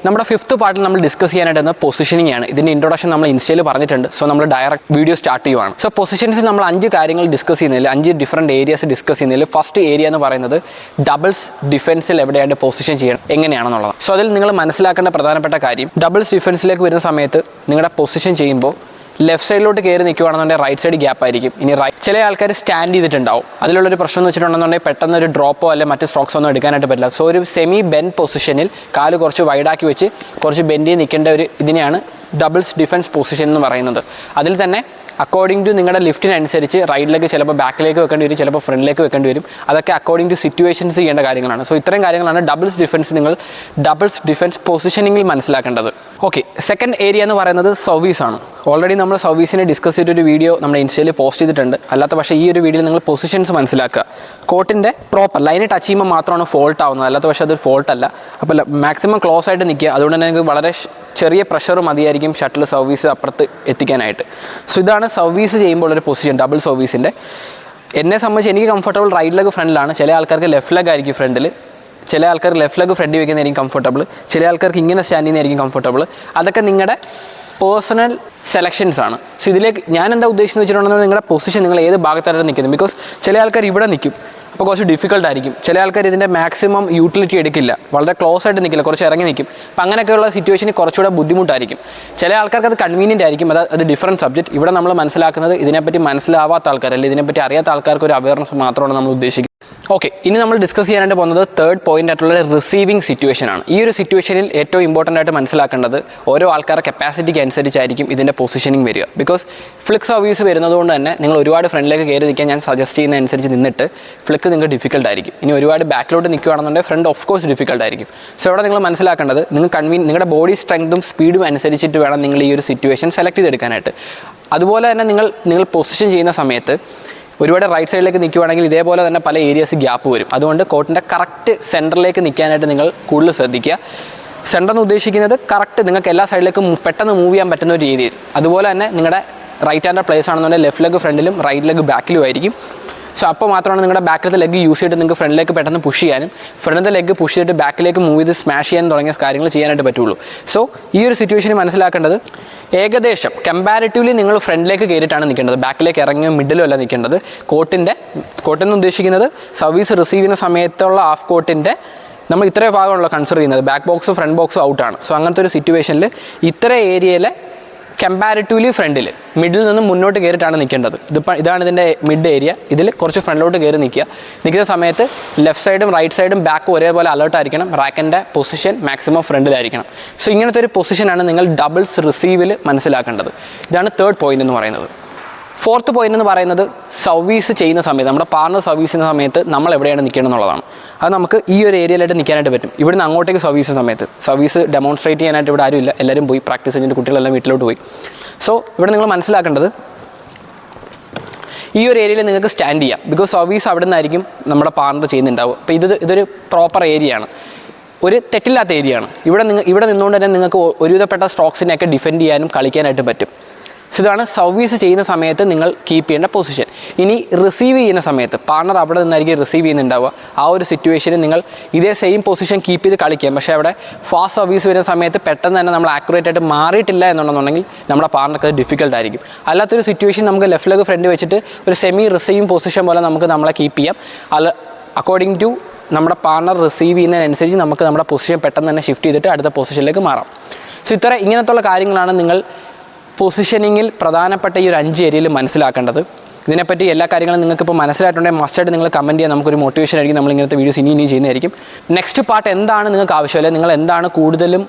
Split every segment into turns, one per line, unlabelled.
നമ്മുടെ ഫിഫ്ത്ത് പാർട്ടിൽ നമ്മൾ ഡിസ്കസ് ചെയ്യാനായിട്ട് പൊസിഷനിങ് ആണ്. ഇതിൻ്റെ ഇൻട്രൊഡക്ഷൻ നമ്മൾ ഇൻസ്റ്റയിൽ പറഞ്ഞിട്ടുണ്ട്. സോ നമ്മൾ ഡയറക്റ്റ് വീഡിയോ സ്റ്റാർട്ട് ചെയ്യുവാണ്. സോ പൊസിഷൻസിൽ നമ്മൾ 5 കാര്യങ്ങൾ ഡിസ്കസ് ചെയ്യുന്നതിൽ 5 ഡിഫറൻറ്റ് ഏരിയാസ് ഡിസ്കസ് ചെയ്യുന്നതിൽ ഫസ്റ്റ് ഏരിയ എന്ന് പറയുന്നത് ഡബിൾസ് ഡിഫൻസിൽ എവിടെയായിട്ട് പൊസിഷൻ ചെയ്യണം എങ്ങനെയാണെന്നുള്ളതാണ്. സോ അതിൽ നിങ്ങൾ മനസ്സിലാക്കേണ്ട പ്രധാനപ്പെട്ട കാര്യം, ഡബിൾസ് ഡിഫൻസിലേക്ക് വരുന്ന സമയത്ത് നിങ്ങളുടെ പൊസിഷൻ ചെയ്യുമ്പോൾ ലെഫ്റ്റ് സൈഡിലോട്ട് കയറി നിൽക്കുകയാണെന്നുണ്ടെങ്കിൽ റൈറ്റ് സൈഡ് ഗ്യാപ്പ് ആയിരിക്കും. ഇനി ചില ആൾക്കാർ സ്റ്റാൻഡ് ചെയ്തിട്ടുണ്ടാവും. അതിലുള്ളൊരു പ്രശ്നം എന്ന് വെച്ചിട്ടുണ്ടെന്നുണ്ടെങ്കിൽ പെട്ടെന്ന് ഒരു ഡ്രോപ്പോ അല്ലെങ്കിൽ മറ്റ് സ്ട്രോക്സ് ഒന്നും എടുക്കാനായിട്ട് പറ്റില്ല. സോ ഒരു സെമി ബെൻഡ് പൊസിഷനിൽ കാല് കുറച്ച് വൈഡാക്കി വെച്ച് കുറച്ച് ബെൻഡ് ചെയ്ത് നിൽക്കേണ്ട ഒരു ഇതിനെയാണ് ഡബിൾസ് ഡിഫൻസ് പൊസിഷൻ എന്ന് പറയുന്നത്. അതിൽ തന്നെ അക്കോർഡിംഗ് ടു നിങ്ങളുടെ ലിഫ്റ്റിനനുസരിച്ച് റൈറ്റ് ലെഗ് ചിലപ്പോൾ ബാക്കിലേക്ക് വെക്കേണ്ടി വരും, ചിലപ്പോൾ ഫ്രണ്ടിലേക്ക് വെക്കേണ്ടി വരും. അതൊക്കെ അക്കോർഡിംഗ് ടു സിറ്റുവേഷൻസ് ചെയ്യേണ്ട കാര്യങ്ങളാണ്. സോ ഇത്രയും കാര്യങ്ങളാണ് ഡബിൾസ് ഡിഫൻസ് നിങ്ങൾ ഡബിൾസ് ഡിഫൻസ് പൊസിഷനിങ്ങിൽ മനസ്സിലാക്കേണ്ടത്. ഓക്കെ, സെക്കൻഡ് ഏരിയ എന്ന് പറയുന്നത് സർവീസ് ആണ്. ഓൾറെഡി നമ്മൾ സർവീസിനെ ഡിസ്കസ് ചെയ്തൊരു വീഡിയോ നമ്മുടെ ഇൻസ്റ്റയിൽ പോസ്റ്റ് ചെയ്തിട്ടുണ്ട്. അല്ലാത്ത പക്ഷേ ഈ ഒരു വീഡിയോയിൽ നിങ്ങൾ പൊസിഷൻസ് മനസ്സിലാക്കുക. കോർട്ടിൻ്റെ പ്രോപ്പർ ലൈന് ടച്ച് ചെയ്യുമ്പോൾ മാത്രമാണ് ഫോൾട്ട് ആവുന്നത്, അല്ലാത്ത പക്ഷേ അതൊരു ഫോൾട്ട് അല്ല. അപ്പോൾ മാക്സിമം ക്ലോസ് ആയിട്ട് നിൽക്കുക. അതുകൊണ്ട് തന്നെ നിങ്ങൾക്ക് വളരെ ചെറിയ പ്രഷർ മതിയായിരിക്കും ഷട്ടിൽ സർവീസ് അപ്പുറത്ത് എത്തിക്കാനായിട്ട്. സോ ഇതാണ് സർവീസ് ചെയ്യുമ്പോൾ ഒരു പൊസിഷൻ ഡബിൾ സർവീസിൻ്റെ. എന്നെ സംബന്ധിച്ച് എനിക്ക് കംഫർട്ടബിൾ റൈറ്റ് ലെഗ് ഫ്രണ്ടിലാണ്. ചില ആൾക്കാർക്ക് ലെഫ്റ്റ് ലെഗ് ആയിരിക്കും ഫ്രണ്ടിൽ, ചില ആൾക്കാർ ലെഫ്റ്റ് ലെഗ് ഫ്രണ്ടിൽ വയ്ക്കുന്നതായിരിക്കും കംഫർട്ടബിൾ, ചില ആൾക്കാർക്ക് ഇങ്ങനെ സ്റ്റാൻഡ് ചെയ്യുന്നതായിരിക്കും കംഫർട്ടബിൾ. അതൊക്കെ നിങ്ങളുടെ പേഴ്സണൽ സെലക്ഷൻസ് ആണ്. സോ ഇതിലേക്ക് ഞാൻ എന്താ ഉദ്ദേശിച്ചെന്ന് വെച്ചിട്ടുണ്ടെങ്കിൽ നിങ്ങളുടെ പൊസിഷൻ നിങ്ങൾ ഏത് ഭാഗത്തായിട്ട് നിൽക്കുന്നത്. ബിക്കോസ് ചില ആൾക്കാർ ഇവിടെ നിൽക്കും, അപ്പോൾ കുറച്ച് ഡിഫിക്കൽട്ട് ആയിരിക്കും. ചില ആൾക്കാർ ഇതിൻ്റെ മാക്സിമം യൂട്ടിലിറ്റി എടുക്കില്ല, വളരെ ക്ലോസ് ആയിട്ട് നിൽക്കില്ല, കുറച്ച് ഇറങ്ങി നിൽക്കും. അപ്പോൾ അങ്ങനെയൊക്കെയുള്ള സിറ്റുവേഷനിൽ കുറച്ചുകൂടെ ബുദ്ധിമുട്ടായിരിക്കും. ചില ആൾക്കാർക്ക് അത് കൺവീനിയൻ്റ് ആയിരിക്കും. അത് ഡിഫറൻറ്റ് സബ്ജക്റ്റ്. ഇവിടെ നമ്മൾ മനസ്സിലാക്കുന്നത് ഇതിനെപ്പറ്റി മനസ്സിലാവാത്ത ആൾക്കാർ, അല്ലെങ്കിൽ ഇതിനെപ്പറ്റി അറിയാത്ത ആൾക്കാർക്ക് ഒരു അവയർനെസ് മാത്രമാണ് നമ്മൾ ഉദ്ദേശിക്കുന്നത്. ഓക്കെ, ഇനി നമ്മൾ ഡിസ്കസ് ചെയ്യാനായിട്ട് പോകുന്നത് തേർഡ് പോയിന്റ് ആയിട്ടുള്ള റിസീവിങ് സിറ്റുവേഷൻ ആണ്. ഈ ഒരു സിറ്റുവേഷനിൽ ഏറ്റവും ഇമ്പോർട്ടൻ്റ് ആയിട്ട് മനസ്സിലാക്കേണ്ടത് ഓരോ ആൾക്കാരുടെ കപ്പാസിറ്റിക്ക് അനുസരിച്ചായിരിക്കും ഇതിൻ്റെ പൊസിഷനിങ് വരിക. ബിക്കോസ് ഫ്ലിക്ക് സർവീസ് വരുന്നതുകൊണ്ട് തന്നെ നിങ്ങൾ ഒരുപാട് ഫ്രണ്ടിലേക്ക് കയറി നിൽക്കാൻ ഞാൻ സജസ്റ്റ് ചെയ്യുന്ന അനുസരിച്ച് നിന്നിട്ട് ഫ്ലിക്ക് നിങ്ങൾക്ക് ഡിഫിക്കൽട്ട് ആയിരിക്കും. ഇനി ഒരുപാട് ബാക്കിലോട്ട് നിൽക്കുകയാണെന്നുണ്ടെങ്കിൽ ഫ്രണ്ട് ഓഫ് കോഴ്സ് ഡിഫിക്കൽട്ട് ആയിരിക്കും. സോ ഇവിടെ നിങ്ങൾ മനസ്സിലാക്കേണ്ടത് നിങ്ങളുടെ ബോഡി സ്ട്രെങ്തും സ്പീഡും അനുസരിച്ചിട്ട് വേണം നിങ്ങൾ ഈ ഒരു സിറ്റുവേഷൻ സെലക്ട് ചെയ്തെടുക്കാനായിട്ട്. അതുപോലെ തന്നെ നിങ്ങൾ പൊസിഷൻ ചെയ്യുന്ന സമയത്ത് ഒരുപാട് റൈറ്റ് സൈഡിലേക്ക് നിൽക്കുകയാണെങ്കിൽ ഇതേപോലെ തന്നെ പല ഏരിയാസ് ഗ്യാപ്പ് വരും. അതുകൊണ്ട് കോർട്ടിൻ്റെ കറക്റ്റ് സെൻറ്ററിലേക്ക് നിൽക്കാനായിട്ട് നിങ്ങൾ കൂടുതൽ ശ്രദ്ധിക്കുക. സെൻറ്റർ എന്ന് ഉദ്ദേശിക്കുന്നത് കറക്റ്റ് നിങ്ങൾക്ക് എല്ലാ സൈഡിലേക്കും പെട്ടെന്ന് മൂവ് ചെയ്യാൻ പറ്റുന്ന ഒരു രീതിയിൽ. അതുപോലെ തന്നെ നിങ്ങളുടെ റൈറ്റ് ഹാൻഡ് പ്ലേസ് ആണെന്നുണ്ടെങ്കിൽ ലെഫ്റ്റ് ലെഗ് ഫ്രണ്ടിലും റൈറ്റ് ലെഗ് ബാക്കിലും ആയിരിക്കും. സോ അപ്പോൾ മാത്രമാണ് നിങ്ങളുടെ ബാക്കിലത്തെ ലെഗ് യൂസ് ചെയ്തിട്ട് നിങ്ങൾക്ക് ഫ്രണ്ടിലേക്ക് പെട്ടെന്ന് പുഷ് ചെയ്യാനും ഫ്രണ്ടിലത്തെ ലെഗ് പുഷ് ചെയ്തിട്ട് ബാക്കിലേക്ക് മൂവ് ചെയ്ത് സ്മാഷ് ചെയ്യാൻ തുടങ്ങിയ കാര്യങ്ങൾ ചെയ്യാനായിട്ട് പറ്റുള്ളൂ. സോ ഈ ഒരു സിറ്റുവേഷനിൽ മനസ്സിലാക്കേണ്ടത് ഏകദേശം കമ്പാരിറ്റീവ്ലി നിങ്ങൾ ഫ്രണ്ടിലേക്ക് കയറിയിട്ടാണ് നിൽക്കേണ്ടത്, ബാക്കിലേക്ക് ഇറങ്ങിയോ മിഡിലും അല്ല നിൽക്കേണ്ടത്. കോർട്ടെന്ന് ഉദ്ദേശിക്കുന്നത് സർവീസ് റിസീവ് ചെയ്യുന്ന സമയത്തുള്ള ഹാഫ് കോർട്ടിൻ്റെ നമ്മൾ ഇത്രയും ഭാഗമാണല്ലോ കൺസിഡർ ചെയ്യുന്നത്. ബാക്ക് ബോക്സും ഫ്രണ്ട് ബോക്സും ഔട്ടാണ്. സോ അങ്ങനത്തെ ഒരു സിറ്റുവേഷനിൽ ഇത്ര ഏരിയയിലെ കമ്പാരിറ്റീവ്ലി ഫ്രണ്ടിൽ മിഡിൽ നിന്ന് മുന്നോട്ട് കയറിയിട്ടാണ് നിൽക്കേണ്ടത്. ഇതാണ് ഇതിൻ്റെ മിഡ് ഏരിയ. ഇതിൽ കുറച്ച് ഫ്രണ്ടിലോട്ട് കയറി നിൽക്കുന്ന സമയത്ത് ലെഫ്റ്റ് സൈഡും റൈറ്റ് സൈഡും ബാക്കും ഒരേപോലെ അലേർട്ടായിരിക്കണം. റാക്കിൻ്റെ പൊസിഷൻ മാക്സിമം ഫ്രണ്ടിലായിരിക്കണം. സോ ഇങ്ങനത്തെ ഒരു പൊസിഷനാണ് നിങ്ങൾ ഡബിൾസ് റിസീവിൽ മനസ്സിലാക്കേണ്ടത്. ഇതാണ് തേർഡ് പോയിന്റ് എന്ന് പറയുന്നത്. ഫോർത്ത് പോയിന്റ് എന്ന് പറയുന്നത് സർവീസ് ചെയ്യുന്ന സമയത്ത്, നമ്മുടെ പാർട്ണർ സർവീസ് ചെയ്യുന്ന സമയത്ത് നമ്മൾ എവിടെയാണ് നിൽക്കേണ്ടത് എന്നുള്ളതാണ്. അത് നമുക്ക് ഈ ഒരു ഏരിയയിലായിട്ട് നിൽക്കാനായിട്ട് പറ്റും. ഇവിടുന്ന് അങ്ങോട്ടേക്ക് സർവീസ് സമയത്ത് സർവീസ് ഡെമോൺസ്ട്രേറ്റ് ചെയ്യാനായിട്ട് ഇവിടെ ആരുമില്ല, എല്ലാവരും പോയി പ്രാക്ടീസ് ചെയ്തിട്ട് കുട്ടികളെല്ലാം വീട്ടിലോട്ട് പോയി. സോ ഇവിടെ നിങ്ങൾ മനസ്സിലാക്കേണ്ടത് ഈ ഒരു ഏരിയയിൽ നിങ്ങൾക്ക് സ്റ്റാൻഡ് ചെയ്യാം. ബിക്കോസ് സർവീസ് അവിടെ നിന്നായിരിക്കും നമ്മുടെ പാർട്ണർ ചെയ്യുന്നുണ്ടാവും. അപ്പോൾ ഇതൊരു പ്രോപ്പർ ഏരിയയാണ്, ഒരു തെറ്റില്ലാത്ത ഏരിയയാണ്. ഇവിടെ നിന്നുകൊണ്ട് തന്നെ നിങ്ങൾക്ക് ഒരുവിധപ്പെട്ട സ്ട്രോക്സിനെയൊക്കെ ഡിഫെൻഡ് ചെയ്യാനും കളിക്കാനായിട്ട് പറ്റും. സോ ഇതാണ് സർവീസ് ചെയ്യുന്ന സമയത്ത് നിങ്ങൾ കീപ്പ് ചെയ്യേണ്ട പൊസിഷൻ. ഇനി റിസീവ് ചെയ്യുന്ന സമയത്ത് പാർട്ണർ അവിടെ നിന്നായിരിക്കും റിസീവ് ചെയ്യുന്നുണ്ടാവുക. ആ ഒരു സിറ്റുവേഷനിൽ നിങ്ങൾ ഇതേ സെയിം പൊസിഷൻ കീപ്പ് ചെയ്ത് കളിക്കാം. പക്ഷേ അവിടെ ഫാസ്റ്റ് സർവീസ് വരുന്ന സമയത്ത് പെട്ടെന്ന് തന്നെ നമ്മൾ ആക്യുറേറ്റ് ആയിട്ട് മാറിയിട്ടില്ല എന്നുണ്ടെന്നുണ്ടെങ്കിൽ നമ്മുടെ പാർട്ണർക്ക് അത് ഡിഫിക്കൽട്ട് ആയിരിക്കും. അല്ലാത്തൊരു സിറ്റുവേഷൻ നമുക്ക് ലെഫ്റ്റ് ലെഗ് ഫ്രണ്ട് വെച്ചിട്ട് ഒരു സെമി റിസീവിങ് പൊസിഷൻ പോലെ നമ്മളെ കീപ്പ് ചെയ്യാം. അക്കോർഡിംഗ് ടു നമ്മുടെ പാർട്ണർ റിസീവ് ചെയ്യുന്നതിനനുസരിച്ച് നമുക്ക് നമ്മുടെ പൊസിഷൻ പെട്ടെന്ന് തന്നെ ഷിഫ്റ്റ് ചെയ്തിട്ട് അടുത്ത പൊസിഷനിലേക്ക് മാറാം. സോ ഇങ്ങനത്തുള്ള കാര്യങ്ങളാണ് നിങ്ങൾ പൊസിഷനിങ്ങിൽ പ്രധാനപ്പെട്ട ഈ ഒരു 5 ഏരിയയിൽ മനസ്സിലാക്കേണ്ടത്. ഇതിനെപ്പറ്റി എല്ലാ കാര്യങ്ങളും നിങ്ങൾക്കിപ്പോൾ മനസ്സിലായിട്ടുണ്ടെങ്കിൽ മസ്റ്റായിട്ട് നിങ്ങൾ കമൻറ്റ് ചെയ്യാൻ നമുക്കൊരു മോട്ടിവേഷൻ ആയിരിക്കും. നമ്മൾ ഇങ്ങനത്തെ വീഡിയോസ് ഇനി ചെയ്യുന്നതായിരിക്കും. നെക്സ്റ്റ് പാർട്ട് എന്താണ് നിങ്ങൾക്ക് ആവശ്യമില്ല, നിങ്ങൾ എന്താണ് കൂടുതലും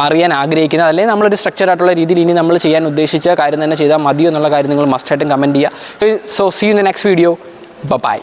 അറിയാൻ ആഗ്രഹിക്കുന്നത്, അല്ലെങ്കിൽ നമ്മളൊരു സ്ട്രക്ചർ ആയിട്ടുള്ള രീതിയിൽ ഇനി നമ്മൾ ചെയ്യാൻ ഉദ്ദേശിച്ച കാര്യം തന്നെ ചെയ്താൽ മതിയോ എന്നുള്ള കാര്യം നിങ്ങൾ മസ്റ്റായിട്ടും കമൻറ്റ് ചെയ്യുക. So see in the next video. By.